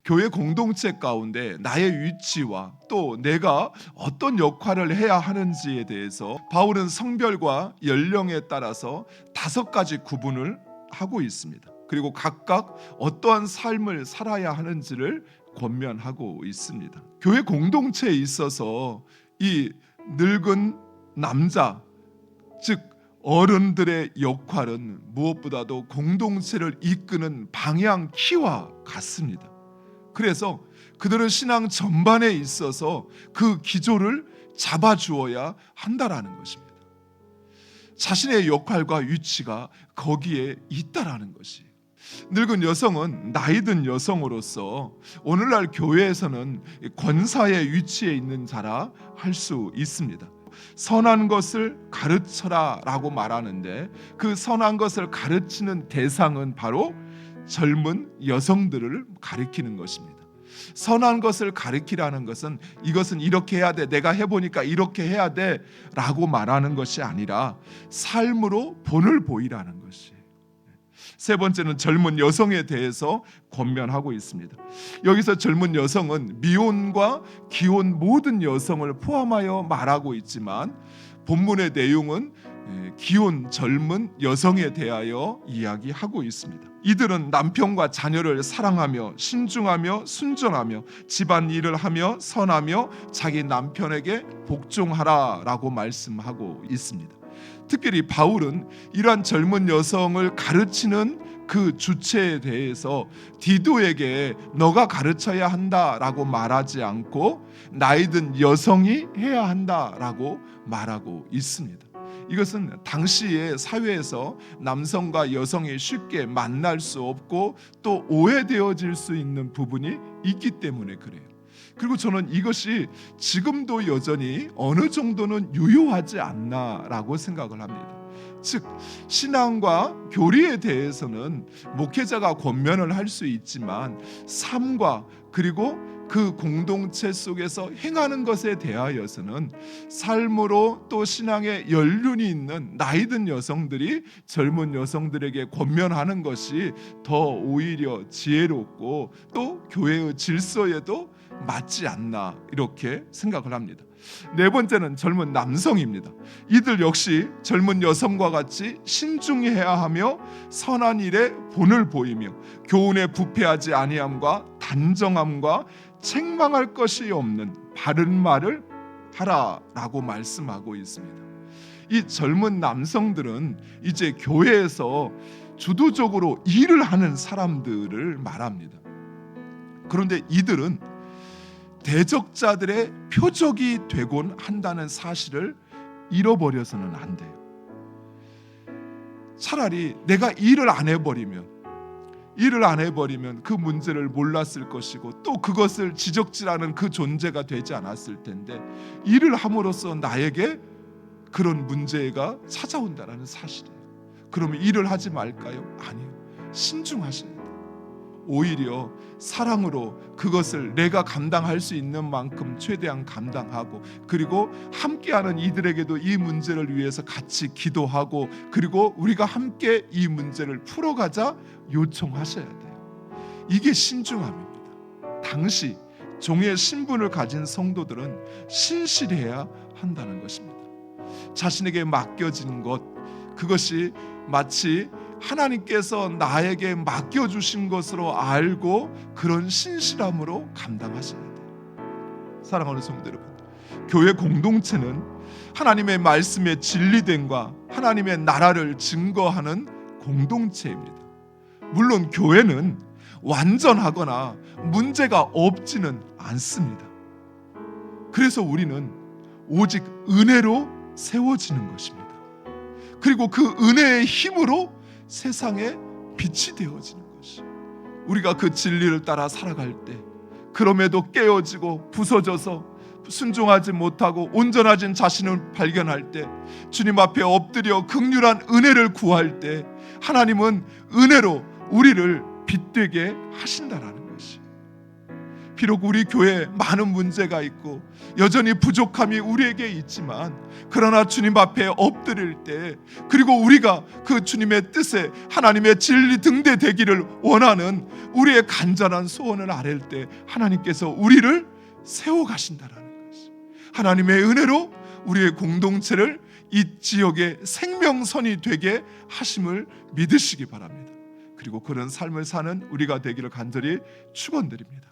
교회 공동체 가운데 나의 위치와 또 내가 어떤 역할을 해야 하는지에 대해서 바울은 성별과 연령에 따라서 5가지 구분을 하고 있습니다. 그리고 각각 어떠한 삶을 살아야 하는지를 권면하고 있습니다. 교회 공동체에 있어서 이 늙은 남자, 즉 어른들의 역할은 무엇보다도 공동체를 이끄는 방향 키와 같습니다. 그래서 그들은 신앙 전반에 있어서 그 기조를 잡아주어야 한다라는 것입니다. 자신의 역할과 위치가 거기에 있다라는 것이. 늙은 여성은 나이든 여성으로서 오늘날 교회에서는 권사의 위치에 있는 자라 할 수 있습니다. 선한 것을 가르쳐라 라고 말하는데 그 선한 것을 가르치는 대상은 바로 젊은 여성들을 가리키는 것입니다. 선한 것을 가르치라는 것은 이것은 이렇게 해야 돼, 내가 해보니까 이렇게 해야 돼 라고 말하는 것이 아니라 삶으로 본을 보이라는 것이. 세 번째는 젊은 여성에 대해서 권면하고 있습니다. 여기서 젊은 여성은 미혼과 기혼 모든 여성을 포함하여 말하고 있지만 본문의 내용은 기혼 젊은 여성에 대하여 이야기하고 있습니다. 이들은 남편과 자녀를 사랑하며 신중하며 순전하며 집안일을 하며 선하며 자기 남편에게 복종하라라고 말씀하고 있습니다. 특별히 바울은 이러한 젊은 여성을 가르치는 그 주체에 대해서 디도에게 너가 가르쳐야 한다라고 말하지 않고 나이든 여성이 해야 한다라고 말하고 있습니다. 이것은 당시의 사회에서 남성과 여성이 쉽게 만날 수 없고 또 오해되어질 수 있는 부분이 있기 때문에 그래요. 그리고 저는 이것이 지금도 여전히 어느 정도는 유효하지 않나라고 생각을 합니다. 즉 신앙과 교리에 대해서는 목회자가 권면을 할 수 있지만 삶과 그리고 그 공동체 속에서 행하는 것에 대하여서는 삶으로 또 신앙에 연륜이 있는 나이든 여성들이 젊은 여성들에게 권면하는 것이 더 오히려 지혜롭고 또 교회의 질서에도 맞지 않나 이렇게 생각을 합니다. 네 번째는 젊은 남성입니다. 이들 역시 젊은 여성과 같이 신중해야 하며 선한 일에 본을 보이며 교훈에 부패하지 아니함과 단정함과 책망할 것이 없는 바른 말을 하라라고 말씀하고 있습니다. 이 젊은 남성들은 이제 교회에서 주도적으로 일을 하는 사람들을 말합니다. 그런데 이들은 대적자들의 표적이 되곤 한다는 사실을 잃어버려서는 안 돼요. 차라리 내가 일을 안 해버리면 그 문제를 몰랐을 것이고 또 그것을 지적질하는 그 존재가 되지 않았을 텐데 일을 함으로써 나에게 그런 문제가 찾아온다는 사실이에요. 그러면 일을 하지 말까요? 아니요. 신중하셔야 돼요. 오히려 사랑으로 그것을 내가 감당할 수 있는 만큼 최대한 감당하고 그리고 함께하는 이들에게도 이 문제를 위해서 같이 기도하고 그리고 우리가 함께 이 문제를 풀어가자 요청하셔야 돼요. 이게 신중함입니다. 당시 종의 신분을 가진 성도들은 신실해야 한다는 것입니다. 자신에게 맡겨진 것 그것이 마치 하나님께서 나에게 맡겨주신 것으로 알고 그런 신실함으로 감당하셔야 돼요. 사랑하는 성도 여러분, 교회 공동체는 하나님의 말씀의 진리됨과 하나님의 나라를 증거하는 공동체입니다. 물론 교회는 완전하거나 문제가 없지는 않습니다. 그래서 우리는 오직 은혜로 세워지는 것입니다. 그리고 그 은혜의 힘으로 세상에 빛이 되어지는 것이 우리가 그 진리를 따라 살아갈 때 그럼에도 깨어지고 부서져서 순종하지 못하고 온전하진 자신을 발견할 때 주님 앞에 엎드려 긍휼한 은혜를 구할 때 하나님은 은혜로 우리를 빛되게 하신다라는 것이 비록 우리 교회에 많은 문제가 있고 여전히 부족함이 우리에게 있지만, 그러나 주님 앞에 엎드릴 때, 그리고 우리가 그 주님의 뜻에 하나님의 진리 등대되기를 원하는 우리의 간절한 소원을 아랠 때 하나님께서 우리를 세워가신다라는 것이, 하나님의 은혜로 우리의 공동체를 이 지역의 생명선이 되게 하심을 믿으시기 바랍니다. 그리고 그런 삶을 사는 우리가 되기를 간절히 축원드립니다.